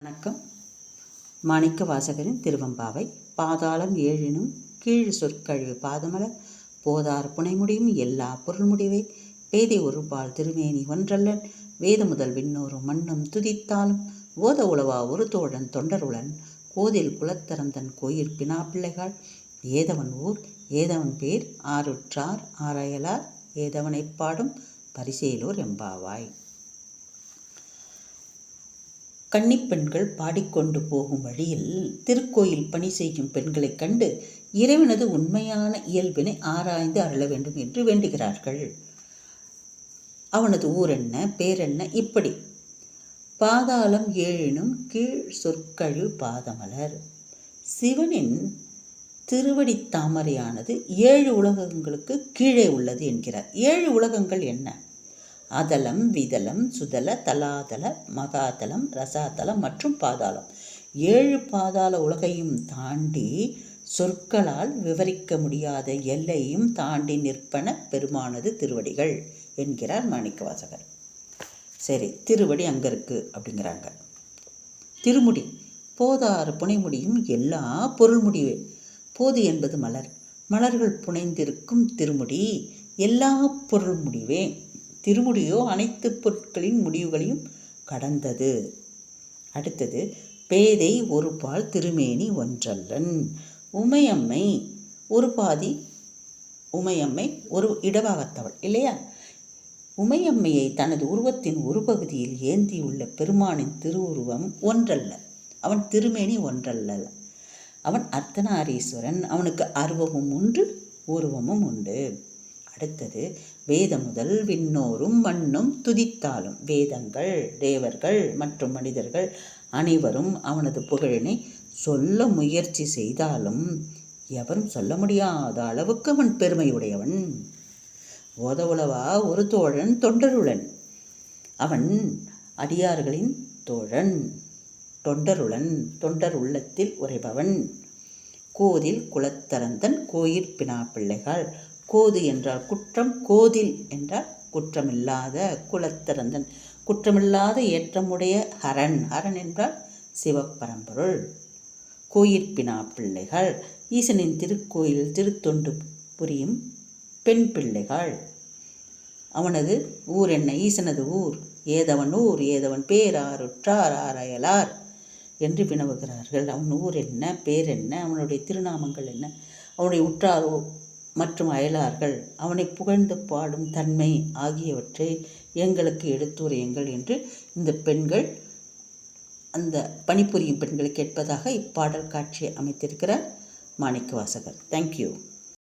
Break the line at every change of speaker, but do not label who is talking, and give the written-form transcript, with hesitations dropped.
வணக்கம். மாணிக்க வாசகரின் திருவெம்பாவை. பாதாளம் ஏழினும் கீழ் சொற்கழிவு பாதமலர் போதார் புனைமுடியும் எல்லா பொருள் முடிவே பேதை ஒருபால் திருமேனி ஒன்றல்லன் வேத முதல் விண்ணோரும் மண்ணும் துதித்தாலும் ஓத உளவா ஒரு தோழன் தொண்டருளன் கோதில் குலத்தரந்தன் கோயில் பினா பிள்ளைகள் ஏதவன் ஊர் ஏதவன் பேர் ஆருற்றார் ஆராயலார் ஏதவனைப் பாடும் பரிசேலோர் எம்பாவாய். கன்னிப்பெண்கள் பாடிக்கொண்டு போகும் வழியில் திருக்கோயில் பணி செய்யும் பெண்களைக் கண்டு இறைவனது உண்மையான இயல்பினை ஆராய்ந்து அருள வேண்டும் என்று வேண்டுகிறார்கள். அவனது ஊரென்ன, பேரென்ன, இப்படி. பாதாளம் ஏழினும் கீழ் சொற்கழு பாதமலர். சிவனின் திருவடி தாமரையானது 7 உலகங்களுக்கு கீழே உள்ளது என்கிறார். 7 உலகங்கள் என்ன? அதலம், விதலம், சுதல, தலாதல, மகாதலம், ரசாதலம் மற்றும் பாதாளம். 7 பாதாள உலகையும் தாண்டி சொற்களால் விவரிக்க முடியாத எல்லையும் தாண்டி நிற்பன பெருமானது திருவடிகள் என்கிறார் மாணிக்கவாசகர். சரி, திருவடி அங்கே இருக்குது அப்படிங்கிறாங்க. திருமுடி போதாறு புனைமுடியும் எல்லா பொருள் முடிவே. போது என்பது மலர், மலர்கள் புனைந்திருக்கும் திருமுடி எல்லா பொருள் முடிவே. திருமுடியோ அனைத்து பொருட்களின் முடிவுகளையும் கடந்தது. அடுத்தது, பேதை ஒரு பால் திருமேனி ஒன்றல்லன். உமையம்மை ஒரு பாதி, உமையம்மை ஒரு இடபாகத்தவள் இல்லையா? உமையம்மையை தனது உருவத்தின் ஒரு பகுதியில் ஏந்தியுள்ள பெருமானின் திருவுருவம் ஒன்றல்ல, அவன் திருமேனி ஒன்றல்ல. அவன் அர்த்தநாரீஸ்வரன். அவனுக்கு அருவமும் உண்டு, உருவமும் உண்டு. அடுத்தது, வேத முதல் விண்ணோரும் மண்ணும் துதித்தாலும். வேதங்கள், தேவர்கள் மற்றும் மனிதர்கள் அனைவரும் அவனது புகழினை சொல்ல முயற்சி செய்தாலும் எவரும் சொல்ல முடியாத அளவுக்கு அவன் பெருமையுடையவன். ஓத உளவா ஒரு தோழன் தொண்டருளன். அவன் அடியார்களின் தோழன், தொண்டருளன், தொண்டர் உள்ளத்தில் உரைபவன். கோதில் குலத்தரந்தன் கோயில் பினா பிள்ளைகள். கோது என்றால் குற்றம், கோதில் என்றால் குற்றமில்லாத, குலத்தரந்தன் குற்றமில்லாத ஏற்றமுடைய ஹரன், ஹரன் என்றால் சிவப்பரம்பொருள். கோயிற்பினா பிள்ளைகள் ஈசனின் திருக்கோயில் திருத்தொண்டு புரியும் பெண் பிள்ளைகள். அவனது ஊர் என்ன? ஈசனது ஊர் ஏதவன் ஊர் ஏதவன் பேர் ஆருற்றார் ஆராயலார் என்று வினவுகிறார்கள். அவன் ஊர் என்ன, பேர் என்ன, அவனுடைய திருநாமங்கள் என்ன, அவனுடைய உற்றாரோ மற்றும் அயலார்கள் அவனை புகழ்ந்து பாடும் தன்மை ஆகியவற்றை எங்களுக்கு எடுத்துரையுங்கள் என்று இந்த பெண்கள், அந்த பணிபுரியும் பெண்களை கேட்பதாக இப்பாடல் காட்சியை அமைத்திருக்கிறார் மாணிக்கவாசகர். தேங்க்யூ.